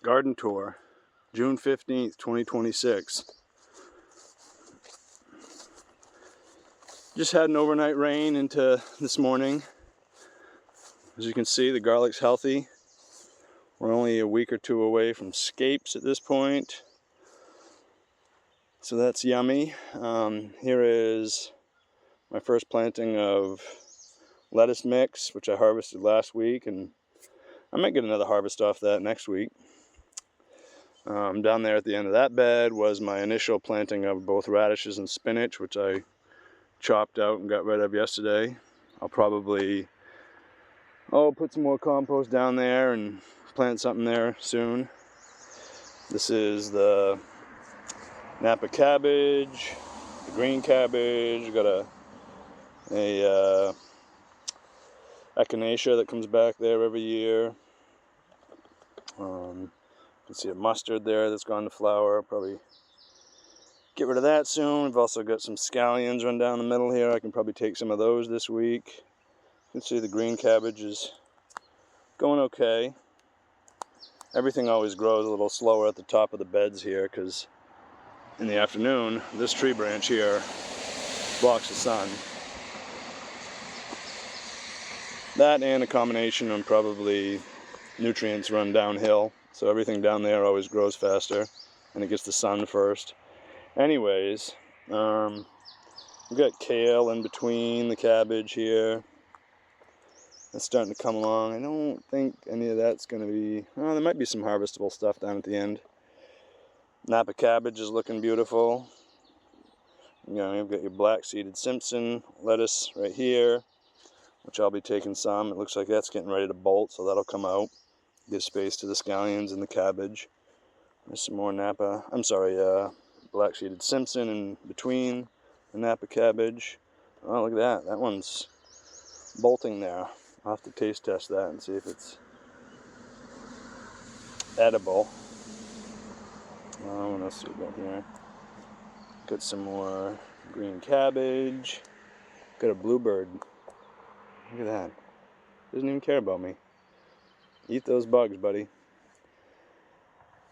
Garden tour, June 15th, 2026. Just had an overnight rain into this morning. As you can see, the garlic's healthy. We're only a week or two away from scapes at this point, so that's yummy. Here is my first planting of lettuce mix, which I harvested last week, and I might get another harvest off that next week. Down there at the end of that bed was my initial planting of both radishes and spinach, which I chopped out and got rid of yesterday. I'll probably put some more compost down there and plant something there soon. This is the Napa cabbage, the green cabbage. Got a echinacea that comes back there every year. You can see a mustard there that's gone to flower. I'll probably get rid of that soon. We've also got some scallions run down the middle here. I can probably take some of those this week. You can see the green cabbage is going okay. Everything always grows a little slower at the top of the beds here because in the afternoon, this tree branch here blocks the sun. That and a combination of probably nutrients run downhill, so everything down there always grows faster and it gets the sun first. Anyways, we've got kale in between the cabbage here. That's starting to come along. I don't think any of that's going to be... there might be some harvestable stuff down at the end. Napa cabbage is looking beautiful. You've got your black-seeded Simpson lettuce right here, which I'll be taking some. It looks like that's getting ready to bolt, so that'll come out. Give space to the scallions and the cabbage. There's some more black-seeded Simpson in between the Napa cabbage. Oh, look at that. That one's bolting there. I'll have to taste test that and see if it's edible. What else do we got here? Got some more green cabbage. Got a bluebird. Look at that. Doesn't even care about me. Eat those bugs, buddy.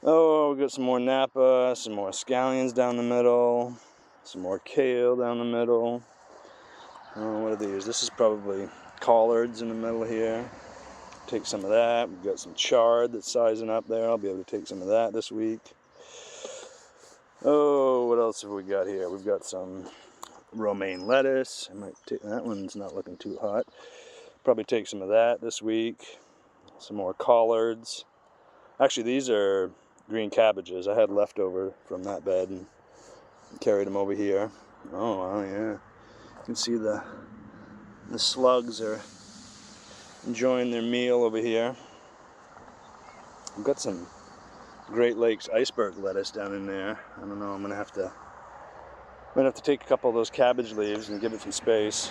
Oh, we got some more Napa, some more scallions down the middle, some more kale down the middle. What are these? This is probably collards in the middle here. Take some of that. We've got some chard that's sizing up there. I'll be able to take some of that this week. Oh, what else have we got here? We've got some romaine lettuce. I might take that one's not looking too hot. Probably take some of that this week. Some more collards. Actually, these are green cabbages. I had leftover from that bed and carried them over here. Oh, wow, yeah. You can see the slugs are enjoying their meal over here. I've got some Great Lakes iceberg lettuce down in there. I don't know, I'm gonna have to take a couple of those cabbage leaves and give it some space.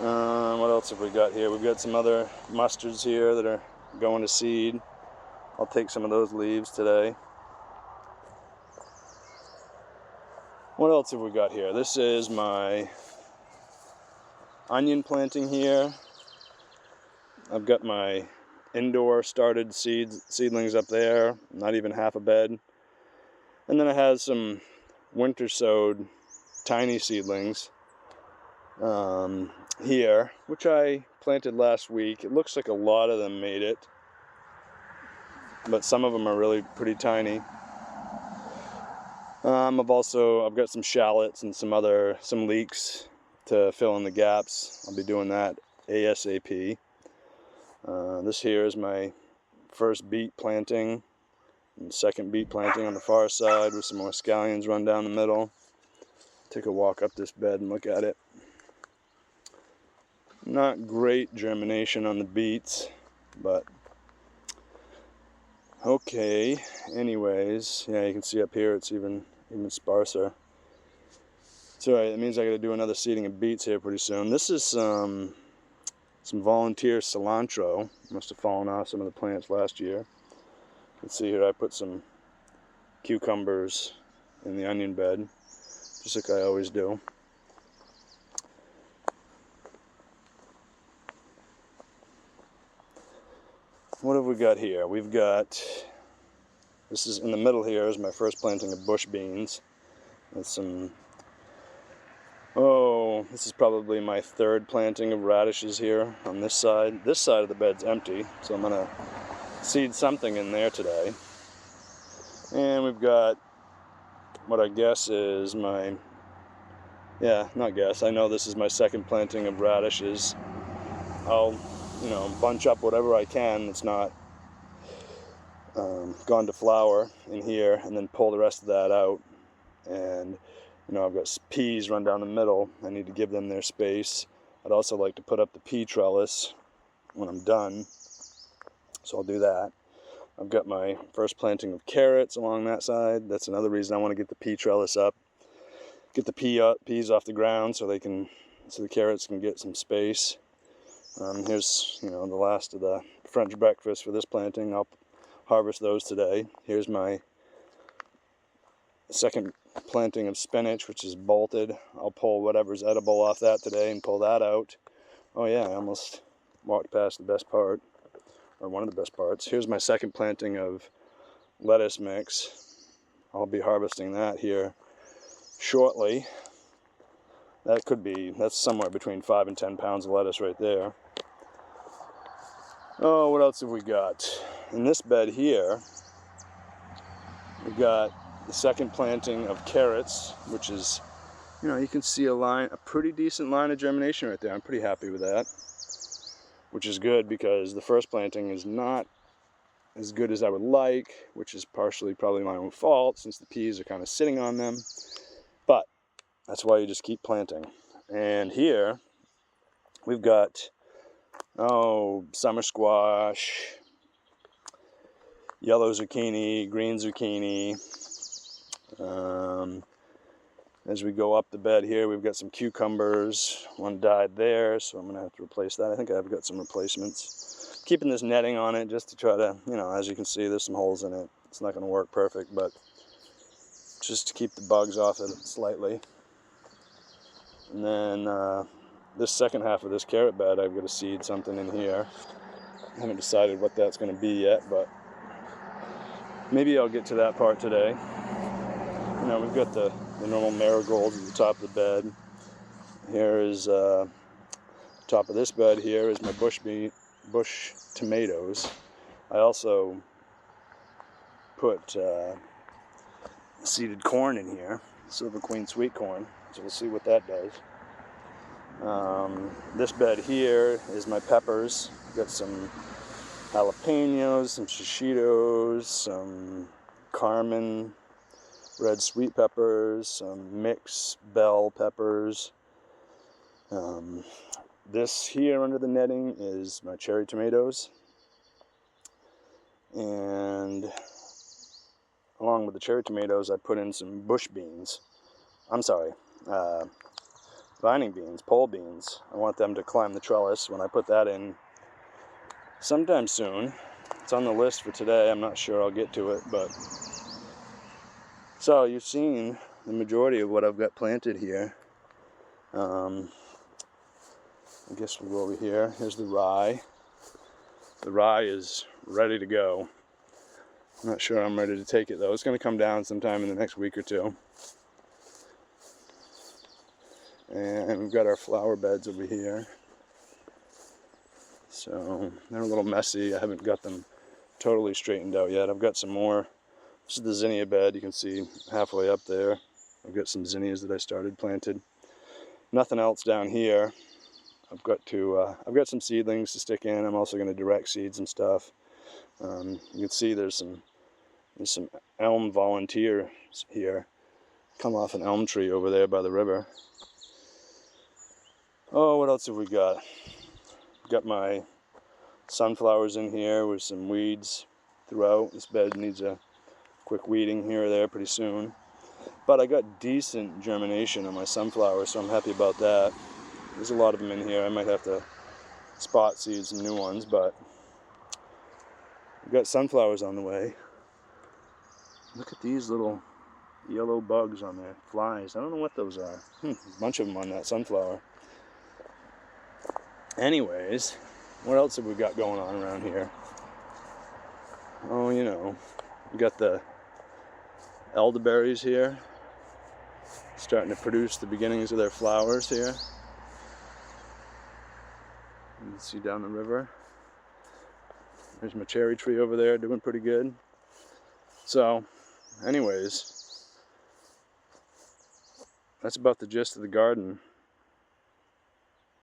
What else have we got here? We've got some other mustards here that are going to seed. I'll take some of those leaves today. What else have we got here? This is my onion planting here. I've got my indoor started seedlings up there, not even half a bed. And then I have some winter sowed tiny seedlings here, which I planted last week. It looks like a lot of them made it, but some of them are really pretty tiny. I've got some shallots and some leeks to fill in the gaps. I'll be doing that ASAP. This here is my first beet planting and second beet planting on the far side with some more scallions run down the middle. Take a walk up this bed and look at it. Not great germination on the beets, but okay. Anyways, yeah, you can see up here it's even sparser. It's alright, that means I gotta do another seeding of beets here pretty soon. This is some volunteer cilantro. Must have fallen off some of the plants last year. Let's see here, I put some cucumbers in the onion bed, just like I always do. what have we got here? We've got, this is in the middle here is my first planting of bush beans. With some, oh, this is probably my third planting of radishes here on this side. This side of the bed's empty, so I'm gonna seed something in there today. And we've got what I guess is my, yeah, not guess, I know this is my second planting of radishes. I'll, you know, bunch up whatever I can that's not gone to flower in here, and then pull the rest of that out. And you know, I've got peas run down the middle. I need to give them their space. I'd also like to put up the pea trellis when I'm done, so I'll do that. I've got my first planting of carrots along that side. That's another reason I want to get the pea trellis up. Get the peas off the ground so the carrots can get some space. Here's, you know, the last of the French breakfast for this planting. I'll harvest those today. Here's my second planting of spinach, which is bolted. I'll pull whatever's edible off that today and pull that out. Oh yeah, I almost walked past the best part, or one of the best parts. Here's my second planting of lettuce mix. I'll be harvesting that here shortly. That's somewhere between 5 and 10 pounds of lettuce right there. Oh, what else have we got? In this bed here, we've got the second planting of carrots, which is, you know, you can see a pretty decent line of germination right there. I'm pretty happy with that, which is good because the first planting is not as good as I would like, which is partially probably my own fault since the peas are kind of sitting on them. But that's why you just keep planting. And here we've got, oh, summer squash, yellow zucchini, green zucchini. As we go up the bed here, we've got some cucumbers. One died there, so I'm going to have to replace that. I think I've got some replacements. Keeping this netting on it just to try to, you know, as you can see, there's some holes in it. It's not going to work perfect, but just to keep the bugs off it slightly. And then this second half of this carrot bed, I've got to seed something in here. I haven't decided what that's going to be yet, but maybe I'll get to that part today. You know, we've got the normal marigolds at the top of the bed. Here is top of this bed here is my bush tomatoes. I also put seeded corn in here, Silver Queen sweet corn, so we'll see what that does. This bed here is my peppers. Got some jalapenos, some shishitos, some Carmen red sweet peppers, some mixed bell peppers. This here under the netting is my cherry tomatoes. And along with the cherry tomatoes, I put in some bush beans. I'm sorry, vining beans, pole beans. I want them to climb the trellis when I put that in sometime soon. It's on the list for today. I'm not sure I'll get to it, but so you've seen the majority of what I've got planted here. I guess we'll go over here. Here's the rye. The rye is ready to go. I'm not sure I'm ready to take it though. It's going to come down sometime in the next week or two. And we've got our flower beds over here. So they're a little messy. I haven't got them totally straightened out yet. I've got some more. This is the zinnia bed. You can see halfway up there. I've got some zinnias that I started planted. Nothing else down here. I've got some seedlings to stick in. I'm also going to direct seed some stuff. You can see there's some elm volunteers here. Come off an elm tree over there by the river. Oh, what else have we got? Got my sunflowers in here with some weeds throughout. This bed needs a quick weeding here or there pretty soon. But I got decent germination on my sunflowers, so I'm happy about that. There's a lot of them in here. I might have to spot seed some new ones, but I've got sunflowers on the way. Look at these little yellow bugs on there, flies. I don't know what those are. A bunch of them on that sunflower. Anyways, what else have we got going on around here? oh, you know, we got the elderberries here, starting to produce the beginnings of their flowers here. You can see down the river. There's my cherry tree over there doing pretty good. So, anyways, that's about the gist of the garden.